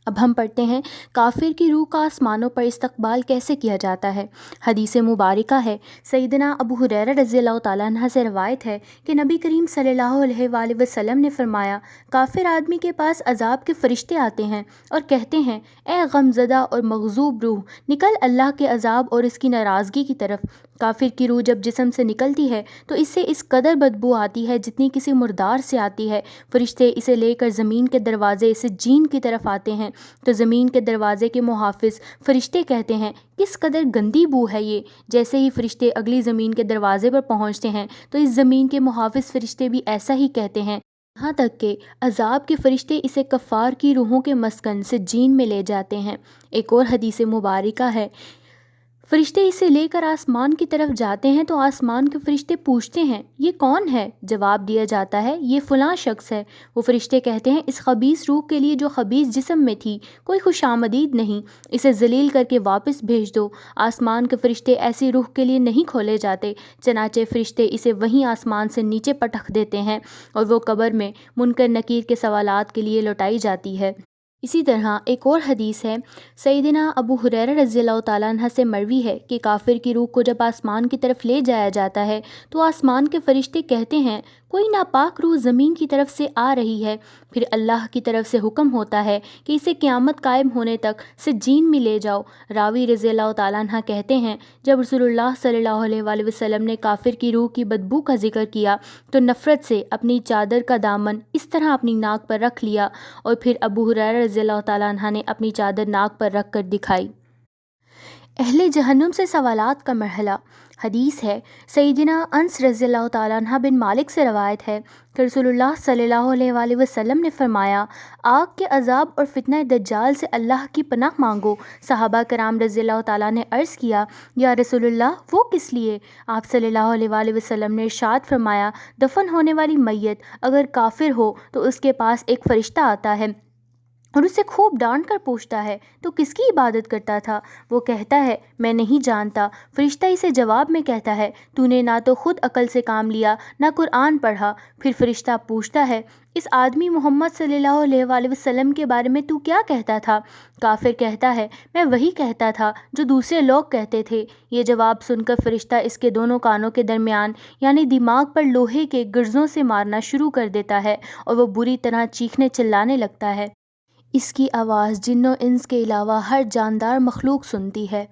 اب ہم پڑھتے ہیں کافر کی روح کا آسمانوں پر استقبال کیسے کیا جاتا ہے۔ حدیث مبارکہ ہے، سیدنا ابو ہریرہ رضی اللہ تعالیٰ عنہ سے روایت ہے کہ نبی کریم صلی اللہ علیہ وآلہ وسلم نے فرمایا، کافر آدمی کے پاس عذاب کے فرشتے آتے ہیں اور کہتے ہیں، اے غمزدہ اور مغضوب روح، نکل اللہ کے عذاب اور اس کی ناراضگی کی طرف۔ کافر کی روح جب جسم سے نکلتی ہے تو اس سے اس قدر بدبو آتی ہے جتنی کسی مردار سے آتی ہے۔ فرشتے اسے لے کر زمین کے دروازے سجین کی طرف آتے ہیں تو زمین کے دروازے کے محافظ فرشتے کہتے ہیں، کس قدر گندی بو ہے یہ۔ جیسے ہی فرشتے اگلی زمین کے دروازے پر پہنچتے ہیں تو اس زمین کے محافظ فرشتے بھی ایسا ہی کہتے ہیں، یہاں تک کہ عذاب کے فرشتے اسے کفار کی روحوں کے مسکن سجین میں لے جاتے ہیں۔ ایک اور حدیث مبارکہ ہے، فرشتے اسے لے کر آسمان کی طرف جاتے ہیں تو آسمان کے فرشتے پوچھتے ہیں، یہ کون ہے؟ جواب دیا جاتا ہے، یہ فلاں شخص ہے۔ وہ فرشتے کہتے ہیں، اس خبیث روح کے لیے جو خبیث جسم میں تھی کوئی خوش آمدید نہیں، اسے ذلیل کر کے واپس بھیج دو۔ آسمان کے فرشتے ایسی روح کے لیے نہیں کھولے جاتے، چنانچہ فرشتے اسے وہیں آسمان سے نیچے پٹخ دیتے ہیں اور وہ قبر میں منکر نکیر کے سوالات کے لیے لوٹائی جاتی ہے۔ اسی طرح ایک اور حدیث ہے، سیدنا ابو ہریرہ رضی اللہ تعالیٰ عنہ سے مروی ہے کہ کافر کی روح کو جب آسمان کی طرف لے جایا جاتا ہے تو آسمان کے فرشتے کہتے ہیں، کوئی ناپاک روح زمین کی طرف سے آ رہی ہے۔ پھر اللہ کی طرف سے حکم ہوتا ہے کہ اسے قیامت قائم ہونے تک سجین میں لے جاؤ۔ راوی رضی اللہ تعالیٰ عنہ کہتے ہیں، جب رسول اللہ صلی اللہ علیہ وآلہ وسلم نے کافر کی روح کی بدبو کا ذکر کیا تو نفرت سے اپنی چادر کا دامن اس طرح اپنی ناک پر رکھ لیا اور پھر ابو ہریرہ رضی اللہ تعالیٰ عنہ نے اپنی چادر ناک پر رکھ کر دکھائی۔ اہل جہنم سے سوالات کا مرحلہ۔ حدیث ہے، سیدنا انس رضی اللہ تعالیٰ عنہ بن مالک سے روایت ہے کہ رسول اللہ صلی اللہ علیہ وآلہ وسلم نے فرمایا، آگ کے عذاب اور فتنہ دجال سے اللہ کی پناہ مانگو۔ صحابہ کرام رضی اللہ تعالیٰ نے عرض کیا، یا رسول اللہ وہ کس لیے؟ آپ صلی اللہ علیہ وآلہ وسلم نے ارشاد فرمایا، دفن ہونے والی میت اگر کافر ہو تو اس کے پاس ایک فرشتہ آتا ہے اور اسے خوب ڈانٹ کر پوچھتا ہے، تو کس کی عبادت کرتا تھا؟ وہ کہتا ہے، میں نہیں جانتا۔ فرشتہ اسے جواب میں کہتا ہے، تو نے نہ تو خود عقل سے کام لیا نہ قرآن پڑھا۔ پھر فرشتہ پوچھتا ہے، اس آدمی محمد صلی اللہ علیہ وآلہ وسلم کے بارے میں تو کیا کہتا تھا؟ کافر کہتا ہے، میں وہی کہتا تھا جو دوسرے لوگ کہتے تھے۔ یہ جواب سن کر فرشتہ اس کے دونوں کانوں کے درمیان یعنی دماغ پر لوہے کے گرزوں سے مارنا شروع کر دیتا ہے اور وہ بری طرح چیخنے چلانے لگتا ہے۔ اس کی آواز جن و انس کے علاوہ ہر جاندار مخلوق سنتی ہے۔